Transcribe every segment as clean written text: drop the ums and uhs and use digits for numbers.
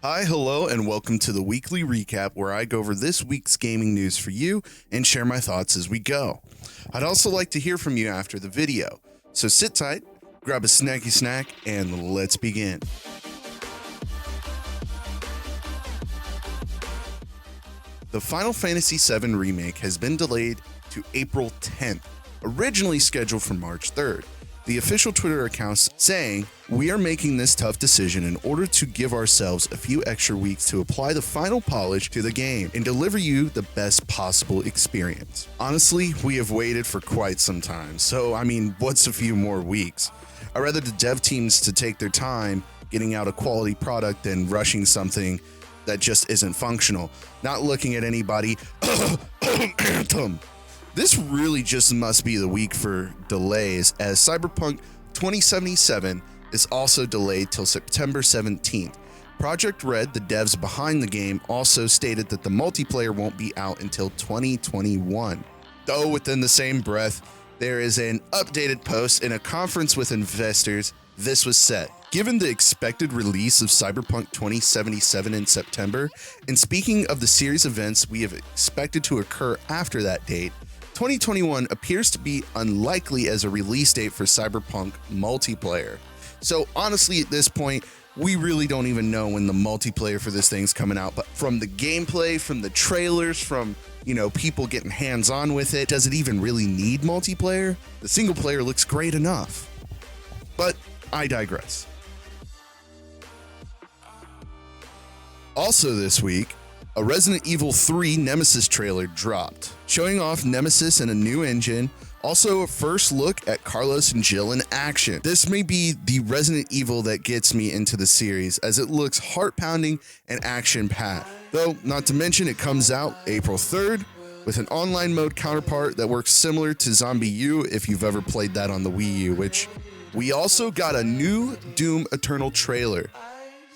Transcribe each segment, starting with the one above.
Hi, hello, and welcome to the weekly recap where I go over this week's gaming news for you and share my thoughts as we go. I'd also like to hear from you after the video, so sit tight, grab a snacky snack, and let's begin. The Final Fantasy VII Remake has been delayed to April 10th, originally scheduled for March 3rd. The official Twitter accounts saying, "We are making this tough decision in order to give ourselves a few extra weeks to apply the final polish to the game and deliver you the best possible experience." Honestly, we have waited for quite some time, so what's a few more weeks? I'd rather the dev teams to take their time getting out a quality product than rushing something that just isn't functional. Not looking at anybody. Anthem. This really just must be the week for delays, as Cyberpunk 2077 is also delayed till September 17th. Project Red, the devs behind the game, also stated that the multiplayer won't be out until 2021. Though within the same breath, there is an updated post in a conference with investors. This was said. Given the expected release of Cyberpunk 2077 in September, and speaking of the series events we have expected to occur after that date, 2021 appears to be unlikely as a release date for Cyberpunk multiplayer. So honestly, at this point, we really don't even know when the multiplayer for this thing's coming out. But from the gameplay, from the trailers, from people getting hands-on with it, does it even really need multiplayer? The single player looks great enough. But I digress. Also this week, a Resident Evil 3 Nemesis trailer dropped, showing off Nemesis in a new engine, also a first look at Carlos and Jill in action. This may be the Resident Evil that gets me into the series, as it looks heart-pounding and action-packed. Though, not to mention, it comes out April 3rd, with an online mode counterpart that works similar to Zombie U if you've ever played that on the Wii U, which we also got a new Doom Eternal trailer.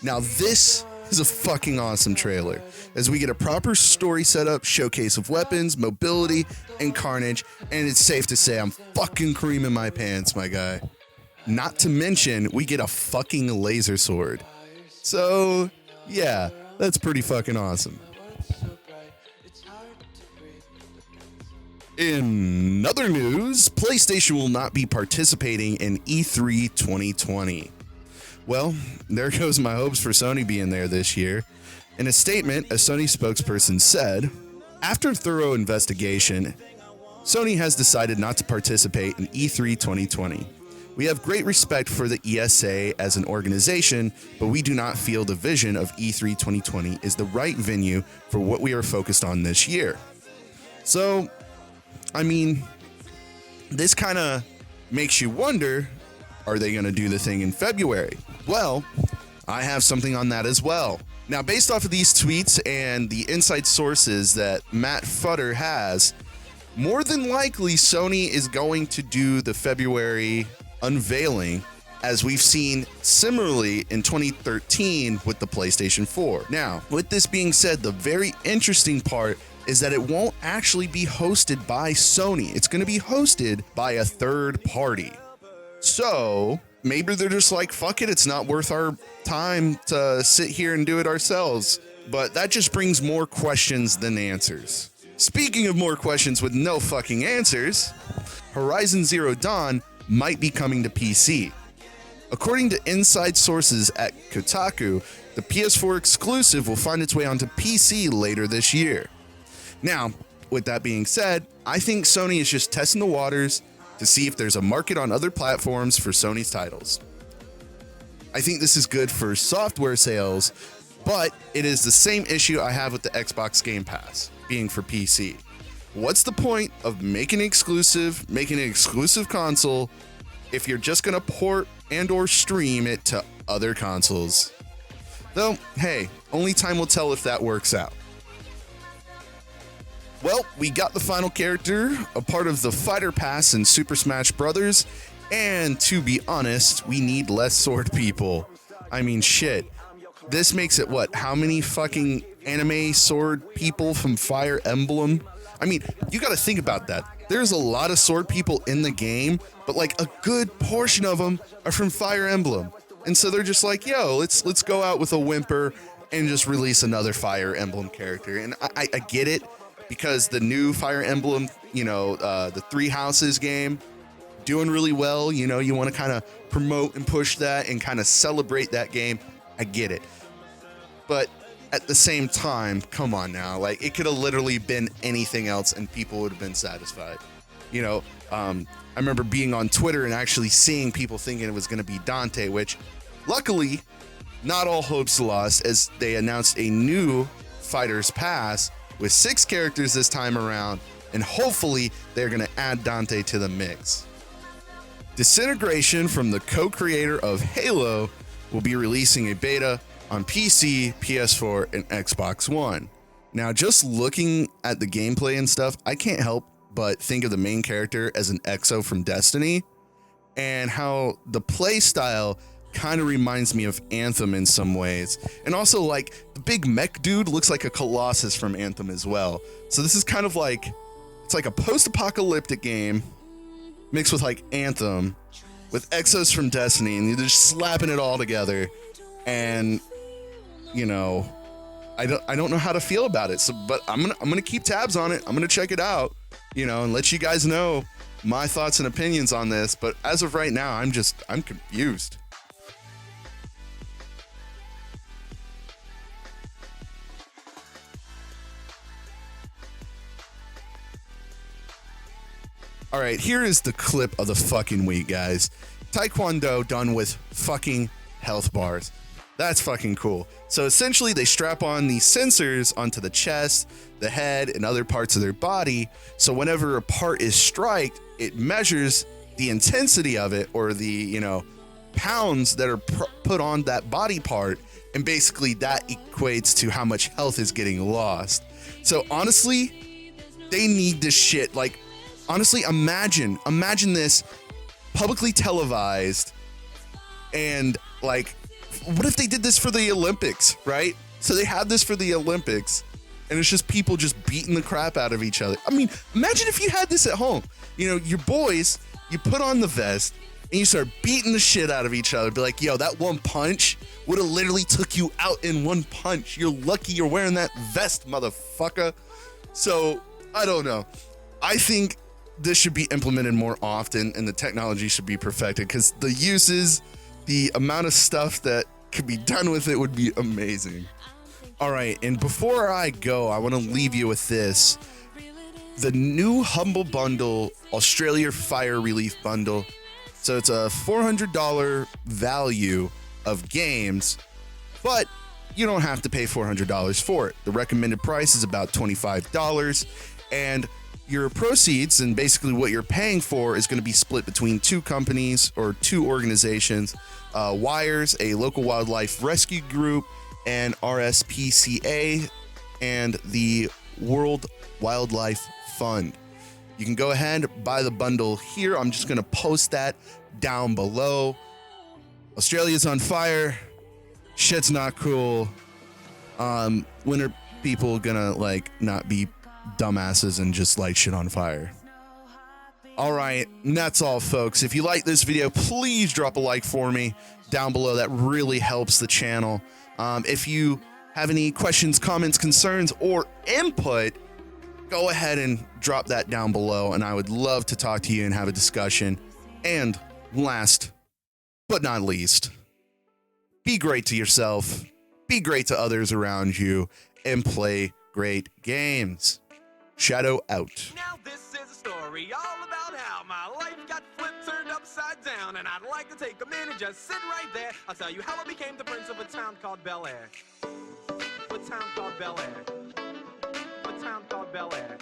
Now this is a fucking awesome trailer, as we get a proper story setup, showcase of weapons, mobility, and carnage, and it's safe to say I'm fucking creaming my pants, my guy. Not to mention, we get a fucking laser sword. So, yeah, that's pretty fucking awesome. In other news, PlayStation will not be participating in E3 2020. Well, there goes my hopes for Sony being there this year. In a statement, a Sony spokesperson said, "After thorough investigation, Sony has decided not to participate in E3 2020. We have great respect for the ESA as an organization, but we do not feel the vision of E3 2020 is the right venue for what we are focused on this year." So, this kind of makes you wonder, are they going to do the thing in February? Well, I have something on that as well. Now, based off of these tweets and the inside sources that Matt Futter has, more than likely Sony is going to do the February unveiling, as we've seen similarly in 2013 with the PlayStation 4. Now, with this being said, the very interesting part is that it won't actually be hosted by Sony. It's going to be hosted by a third party. So maybe they're just like, fuck it, it's not worth our time to sit here and do it ourselves. But that just brings more questions than answers. Speaking of more questions with no fucking answers, Horizon Zero Dawn might be coming to PC. According to inside sources at Kotaku, the PS4 exclusive will find its way onto PC later this year. Now, with that being said, I think Sony is just testing the waters to see if there's a market on other platforms for Sony's titles. I think this is good for software sales, but it is the same issue I have with the Xbox Game Pass, being for PC. What's the point of making an exclusive console, if you're just gonna port and or stream it to other consoles? Though, hey, only time will tell if that works out. Well, we got the final character, a part of the Fighter Pass in Super Smash Bros., and to be honest, we need less sword people. Shit. This makes it how many fucking anime sword people from Fire Emblem? You gotta think about that. There's a lot of sword people in the game, but a good portion of them are from Fire Emblem. And so they're just like, yo, let's go out with a whimper and just release another Fire Emblem character. And I get it, because the new Fire Emblem, the Three Houses game, doing really well. You want to kind of promote and push that and kind of celebrate that game. I get it. But at the same time, come on now. Like, it could have literally been anything else and people would have been satisfied. I remember being on Twitter and actually seeing people thinking it was going to be Dante, which luckily, not all hopes lost, as they announced a new Fighter's Pass with 6 characters this time around, and hopefully they're going to add Dante to the mix. Disintegration, from the co-creator of Halo, will be releasing a beta on PC, PS4, and Xbox One. Now, just looking at the gameplay and stuff, I can't help but think of the main character as an EXO from Destiny, and how the play style kind of reminds me of Anthem in some ways. And also, like, the big mech dude looks like a Colossus from Anthem as well. So this is kind of like, it's like a post-apocalyptic game mixed with like Anthem with Exos from Destiny, and you're just slapping it all together. And I don't know how to feel about it. So, but I'm gonna keep tabs on it. I'm gonna check it out, and let you guys know my thoughts and opinions on this. But as of right now, I'm confused. All right, here is the clip of the fucking week, guys. Taekwondo done with fucking health bars. That's fucking cool. So essentially, they strap on these sensors onto the chest, the head, and other parts of their body. So whenever a part is striked, it measures the intensity of it, or the, pounds that are put on that body part. And basically that equates to how much health is getting lost. So honestly, they need this shit. Like, honestly, imagine this publicly televised, and like, what if they did this for the Olympics, right? So they have this for the Olympics, and it's just people just beating the crap out of each other. I mean, imagine if you had this at home. Your boys, you put on the vest, and you start beating the shit out of each other. Be like, yo, that one punch would have literally took you out in one punch. You're lucky you're wearing that vest, motherfucker. So, I don't know. I think this should be implemented more often, and the technology should be perfected, because the uses, the amount of stuff that could be done with it would be amazing. All right, and before I go, I want to leave you with this. The new Humble Bundle, Australia Fire Relief Bundle. So it's a $400 value of games, but you don't have to pay $400 for it. The recommended price is about $25, and your proceeds, and basically what you're paying for, is going to be split between 2 companies or 2 organizations. WIRES, a local wildlife rescue group, and RSPCA, and the World Wildlife Fund. You can go ahead, buy the bundle here. I'm just going to post that down below. Australia's on fire. Shit's not cool. When are people gonna not be dumbasses and just light shit on fire? All right, and that's all, folks. If you like this video, please drop a like for me down below. That really helps the channel. If you have any questions, comments, concerns, or input, go ahead and drop that down below, and I would love to talk to you and have a discussion. And last but not least, be great to yourself, be great to others around you, and play great games. Shadow out. Now this is a story all about how my life got flipped, turned upside down, and I'd like to take a minute, just sit right there. I'll tell you how I became the prince of a town called Bel Air. A town called Bel Air. A town called Bel Air.